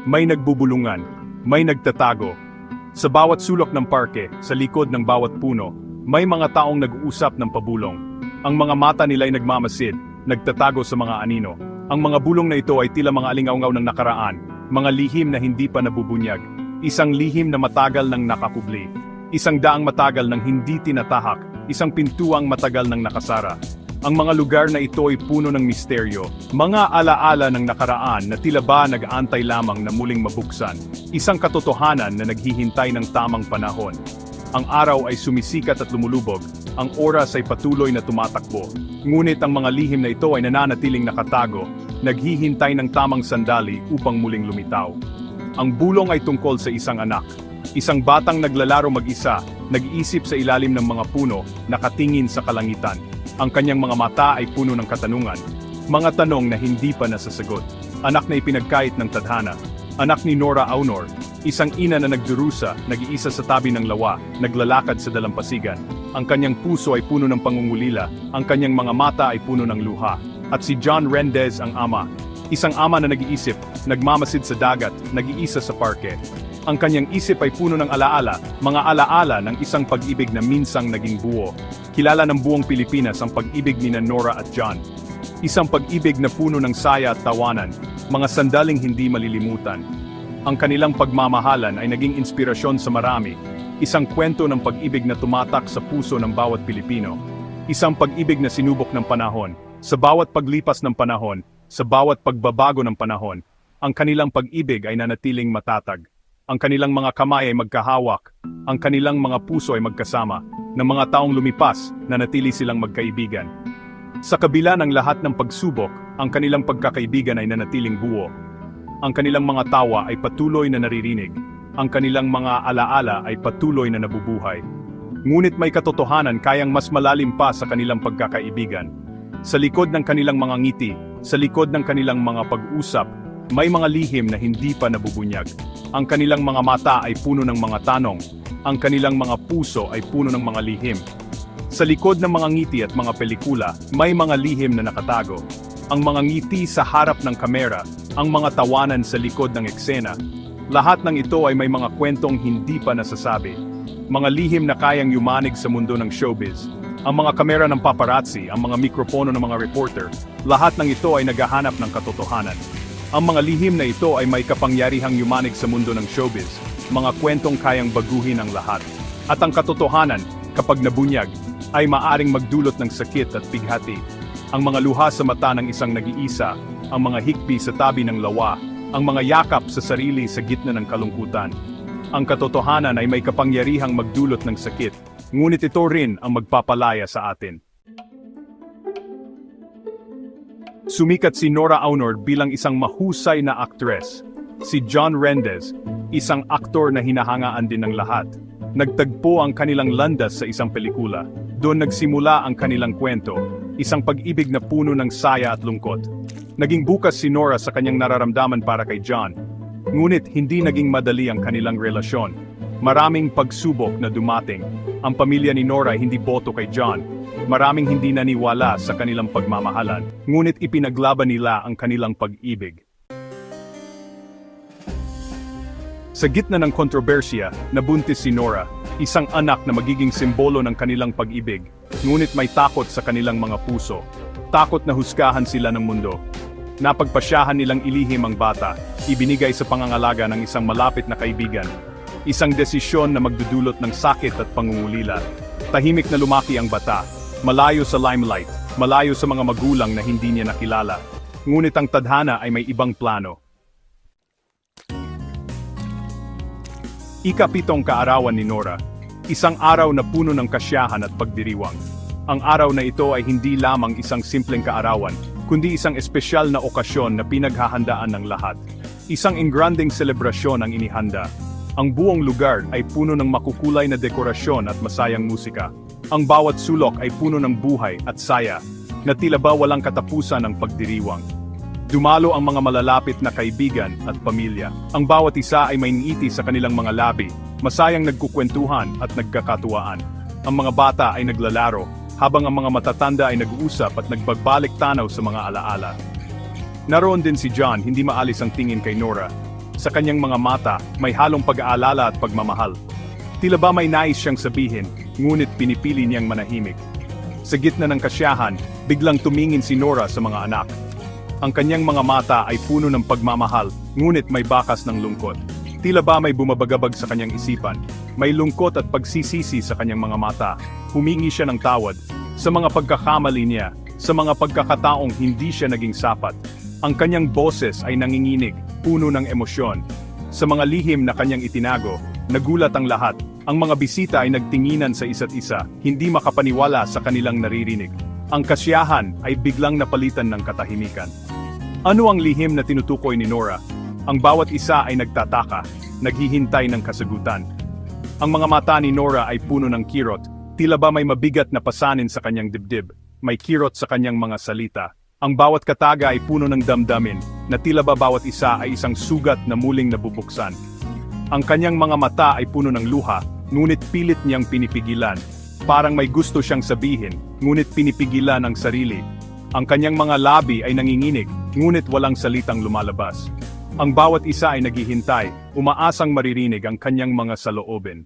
May nagbubulungan, may nagtatago. Sa bawat sulok ng parke, sa likod ng bawat puno, may mga taong nag-uusap ng pabulong. Ang mga mata nila'y nagmamasid, nagtatago sa mga anino. Ang mga bulong na ito ay tila mga alingaungaw ng nakaraan, mga lihim na hindi pa nabubunyag. Isang lihim na matagal nang nakakubli. Isang daang matagal nang hindi tinatahak, isang pintuang matagal nang nakasara. Ang mga lugar na ito ay puno ng misteryo, mga alaala ng nakaraan na tila ba nag-aantay lamang na muling mabuksan. Isang katotohanan na naghihintay ng tamang panahon. Ang araw ay sumisikat at lumulubog, ang oras ay patuloy na tumatakbo. Ngunit ang mga lihim na ito ay nananatiling nakatago, naghihintay ng tamang sandali upang muling lumitaw. Ang bulong ay tungkol sa isang anak. Isang batang naglalaro mag-isa, nag-iisip sa ilalim ng mga puno, nakatingin sa kalangitan. Ang kanyang mga mata ay puno ng katanungan. Mga tanong na hindi pa nasasagot. Anak na ipinagkait ng tadhana. Anak ni Nora Aunor, isang ina na nagdurusa, nag-iisa sa tabi ng lawa, naglalakad sa dalampasigan. Ang kanyang puso ay puno ng pangungulila, ang kanyang mga mata ay puno ng luha. At si John Rendez ang ama. Isang ama na nag-iisip, nagmamasid sa dagat, nag-iisa sa parke. Ang kanyang isip ay puno ng alaala, mga alaala ng isang pag-ibig na minsang naging buo. Kilala ng buong Pilipinas ang pag-ibig ni Nora at John. Isang pag-ibig na puno ng saya at tawanan, mga sandaling hindi malilimutan. Ang kanilang pagmamahalan ay naging inspirasyon sa marami, isang kwento ng pag-ibig na tumatak sa puso ng bawat Pilipino. Isang pag-ibig na sinubok ng panahon, sa bawat paglipas ng panahon, sa bawat pagbabago ng panahon, ang kanilang pag-ibig ay nanatiling matatag. Ang kanilang mga kamay ay magkahawak, ang kanilang mga puso ay magkasama, ng mga taong lumipas, nanatili silang magkaibigan. Sa kabila ng lahat ng pagsubok, ang kanilang pagkakaibigan ay nanatiling buo. Ang kanilang mga tawa ay patuloy na naririnig, ang kanilang mga alaala ay patuloy na nabubuhay. Ngunit may katotohanan kayang mas malalim pa sa kanilang pagkakaibigan. Sa likod ng kanilang mga ngiti, sa likod ng kanilang mga pag-usap, may mga lihim na hindi pa nabubunyag. Ang kanilang mga mata ay puno ng mga tanong. Ang kanilang mga puso ay puno ng mga lihim. Sa likod ng mga ngiti at mga pelikula, may mga lihim na nakatago. Ang mga ngiti sa harap ng kamera, ang mga tawanan sa likod ng eksena. Lahat ng ito ay may mga kwentong hindi pa nasasabi. Mga lihim na kayang yumanig sa mundo ng showbiz. Ang mga kamera ng paparazzi, ang mga mikropono ng mga reporter, lahat ng ito ay naghahanap ng katotohanan. Ang mga lihim na ito ay may kapangyarihang yumanig sa mundo ng showbiz, mga kwentong kayang baguhin ang lahat. At ang katotohanan, kapag nabunyag, ay maaring magdulot ng sakit at bighati. Ang mga luha sa mata ng isang nag-iisa, ang mga hikbi sa tabi ng lawa, ang mga yakap sa sarili sa gitna ng kalungkutan. Ang katotohanan ay may kapangyarihang magdulot ng sakit, ngunit ito rin ang magpapalaya sa atin. Sumikat si Nora Aunor bilang isang mahusay na aktres. Si John Rendez, isang aktor na hinahangaan din ng lahat. Nagtagpo ang kanilang landas sa isang pelikula. Doon nagsimula ang kanilang kwento, isang pag-ibig na puno ng saya at lungkot. Naging bukas si Nora sa kanyang nararamdaman para kay John. Ngunit hindi naging madali ang kanilang relasyon. Maraming pagsubok na dumating. Ang pamilya ni Nora hindi boto kay John. Maraming hindi naniwala sa kanilang pagmamahalan, ngunit ipinaglaban nila ang kanilang pag-ibig. Sa gitna ng kontrobersya, nabuntis si Nora, isang anak na magiging simbolo ng kanilang pag-ibig, ngunit may takot sa kanilang mga puso. Takot na husgahan sila ng mundo. Napagpasyahan nilang ilihim ang bata, ibinigay sa pangangalaga ng isang malapit na kaibigan. Isang desisyon na magdudulot ng sakit at pangungulila. Tahimik na lumaki ang bata, malayo sa limelight, malayo sa mga magulang na hindi niya nakilala. Ngunit ang tadhana ay may ibang plano. Ika-7 kaarawan ni Nora, isang araw na puno ng kasiyahan at pagdiriwang. Ang araw na ito ay hindi lamang isang simpleng kaarawan, kundi isang espesyal na okasyon na pinaghahandaan ng lahat. Isang engranding selebrasyon ang inihanda. Ang buong lugar ay puno ng makukulay na dekorasyon at masayang musika. Ang bawat sulok ay puno ng buhay at saya, na tila ba walang katapusan ng pagdiriwang. Dumalo ang mga malalapit na kaibigan at pamilya. Ang bawat isa ay may ngiti sa kanilang mga labi, masayang nagkukwentuhan at nagkakatuwaan. Ang mga bata ay naglalaro, habang ang mga matatanda ay nag-uusap at nagbabalik tanaw sa mga alaala. Naroon din si John, hindi maalis ang tingin kay Nora. Sa kanyang mga mata, may halong pag-aalala at pagmamahal. Tila ba may nais siyang sabihin, ngunit pinipili niyang manahimik. Sa gitna ng kasiyahan, biglang tumingin si Nora sa mga anak. Ang kanyang mga mata ay puno ng pagmamahal, ngunit may bakas ng lungkot. Tila ba may bumabagabag sa kanyang isipan. May lungkot at pagsisisi sa kanyang mga mata. Humingi siya ng tawad sa mga pagkakamali niya, sa mga pagkakataong hindi siya naging sapat. Ang kanyang boses ay nanginginig, puno ng emosyon. Sa mga lihim na kanyang itinago, nagulat ang lahat. Ang mga bisita ay nagtinginan sa isa't isa, hindi makapaniwala sa kanilang naririnig. Ang kasiyahan ay biglang napalitan ng katahimikan. Ano ang lihim na tinutukoy ni Nora? Ang bawat isa ay nagtataka, naghihintay ng kasagutan. Ang mga mata ni Nora ay puno ng kirot, tila ba may mabigat na pasanin sa kanyang dibdib. May kirot sa kanyang mga salita. Ang bawat kataga ay puno ng damdamin, na tila ba bawat isa ay isang sugat na muling nabubuksan. Ang kanyang mga mata ay puno ng luha, ngunit pilit niyang pinipigilan. Parang may gusto siyang sabihin, ngunit pinipigilan ang sarili. Ang kanyang mga labi ay nanginginig, ngunit walang salitang lumalabas. Ang bawat isa ay naghihintay, umaasang maririnig ang kanyang mga saloobin.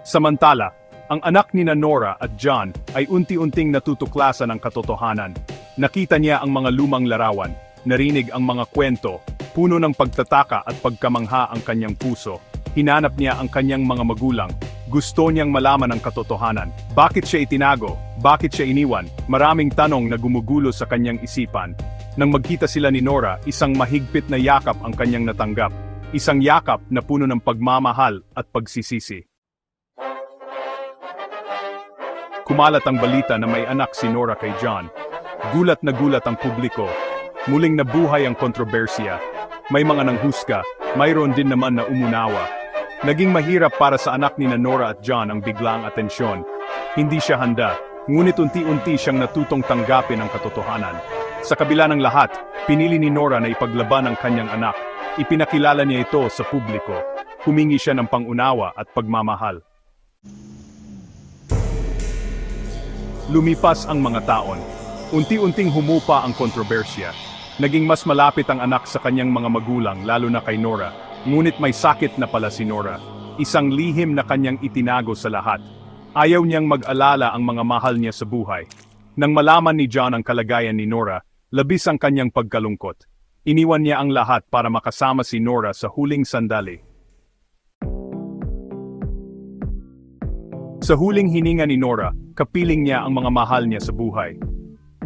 Samantala, ang anak ni Nora at John ay unti-unting natutuklasan ang katotohanan. Nakita niya ang mga lumang larawan, narinig ang mga kwento, puno ng pagtataka at pagkamangha ang kanyang puso. Hinanap niya ang kanyang mga magulang. Gusto niyang malaman ang katotohanan. Bakit siya itinago? Bakit siya iniwan? Maraming tanong na gumugulo sa kanyang isipan. Nang magkita sila ni Nora, isang mahigpit na yakap ang kanyang natanggap. Isang yakap na puno ng pagmamahal at pagsisisi. Kumalat ang balita na may anak si Nora kay John. Gulat na gulat ang publiko. Muling nabuhay ang kontrobersiya. May mga nanghusga, mayroon din naman na umunawa. Naging mahirap para sa anak ni Nora at John ang biglaang atensyon. Hindi siya handa, ngunit unti-unti siyang natutong tanggapin ang katotohanan. Sa kabila ng lahat, pinili ni Nora na ipaglaban ang kanyang anak. Ipinakilala niya ito sa publiko. Humingi siya ng pangunawa at pagmamahal. Lumipas ang mga taon. Unti-unting humupa ang kontrobersya. Naging mas malapit ang anak sa kanyang mga magulang, lalo na kay Nora. Ngunit may sakit na pala si Nora. Isang lihim na kanyang itinago sa lahat. Ayaw niyang mag-alala ang mga mahal niya sa buhay. Nang malaman ni John ang kalagayan ni Nora, labis ang kanyang pagkalungkot. Iniwan niya ang lahat para makasama si Nora sa huling sandali. Sa huling hininga ni Nora, kapiling niya ang mga mahal niya sa buhay.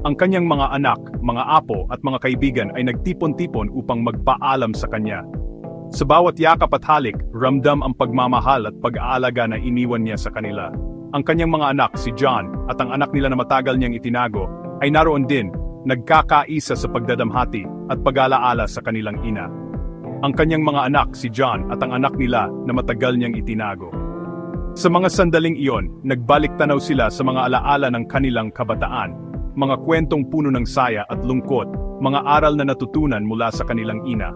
Ang kanyang mga anak, mga apo at mga kaibigan ay nagtipon-tipon upang magpaalam sa kanya. Sa bawat yakap at halik, ramdam ang pagmamahal at pag-aalaga na iniwan niya sa kanila. Ang kanyang mga anak, si John, at ang anak nila na matagal niyang itinago, ay naroon din, nagkakaisa sa pagdadamhati at pag-alaala sa kanilang ina. Ang kanyang mga anak, si John, at ang anak nila na matagal niyang itinago. Sa mga sandaling iyon, nagbalik tanaw sila sa mga alaala ng kanilang kabataan, mga kwentong puno ng saya at lungkot, mga aral na natutunan mula sa kanilang ina.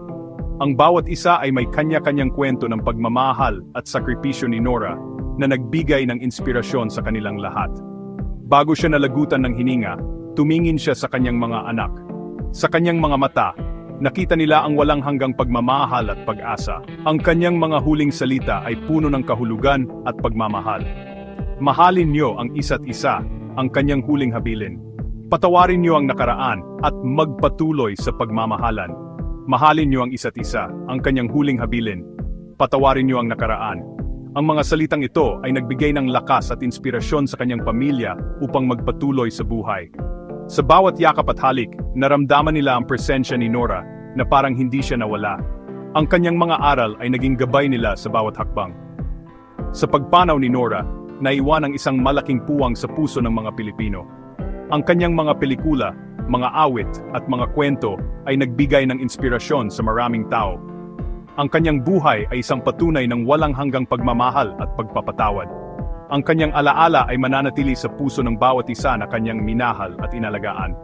Ang bawat isa ay may kanya-kanyang kwento ng pagmamahal at sakripisyo ni Nora na nagbigay ng inspirasyon sa kanilang lahat. Bago siya nalagutan ng hininga, tumingin siya sa kanyang mga anak. Sa kanyang mga mata, nakita nila ang walang hanggang pagmamahal at pag-asa. Ang kanyang mga huling salita ay puno ng kahulugan at pagmamahal. Mahalin niyo ang isa't isa, ang kanyang huling habilin. Patawarin niyo ang nakaraan at magpatuloy sa pagmamahalan. Mahalin niyo ang isa't isa, ang kanyang huling habilin. Patawarin niyo ang nakaraan. Ang mga salitang ito ay nagbigay ng lakas at inspirasyon sa kanyang pamilya upang magpatuloy sa buhay. Sa bawat yakap at halik, naramdaman nila ang presensya ni Nora na parang hindi siya nawala. Ang kanyang mga aral ay naging gabay nila sa bawat hakbang. Sa pagpanaw ni Nora, naiwan ang isang malaking puwang sa puso ng mga Pilipino. Ang kanyang mga pelikula, mga awit at mga kwento ay nagbigay ng inspirasyon sa maraming tao. Ang kanyang buhay ay isang patunay ng walang hanggang pagmamahal at pagpapatawad. Ang kanyang alaala ay mananatili sa puso ng bawat isa na kanyang minahal at inalagaan.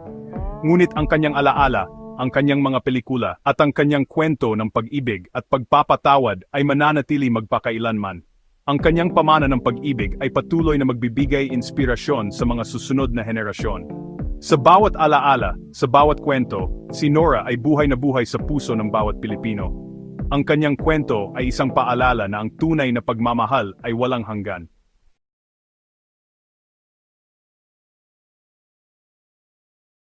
Ngunit ang kanyang alaala, ang kanyang mga pelikula at ang kanyang kwento ng pag-ibig at pagpapatawad ay mananatili magpakailanman. Ang kanyang pamana ng pag-ibig ay patuloy na magbibigay inspirasyon sa mga susunod na henerasyon. Sa bawat alaala, sa bawat kwento, si Nora ay buhay na buhay sa puso ng bawat Pilipino. Ang kanyang kwento ay isang paalala na ang tunay na pagmamahal ay walang hanggan.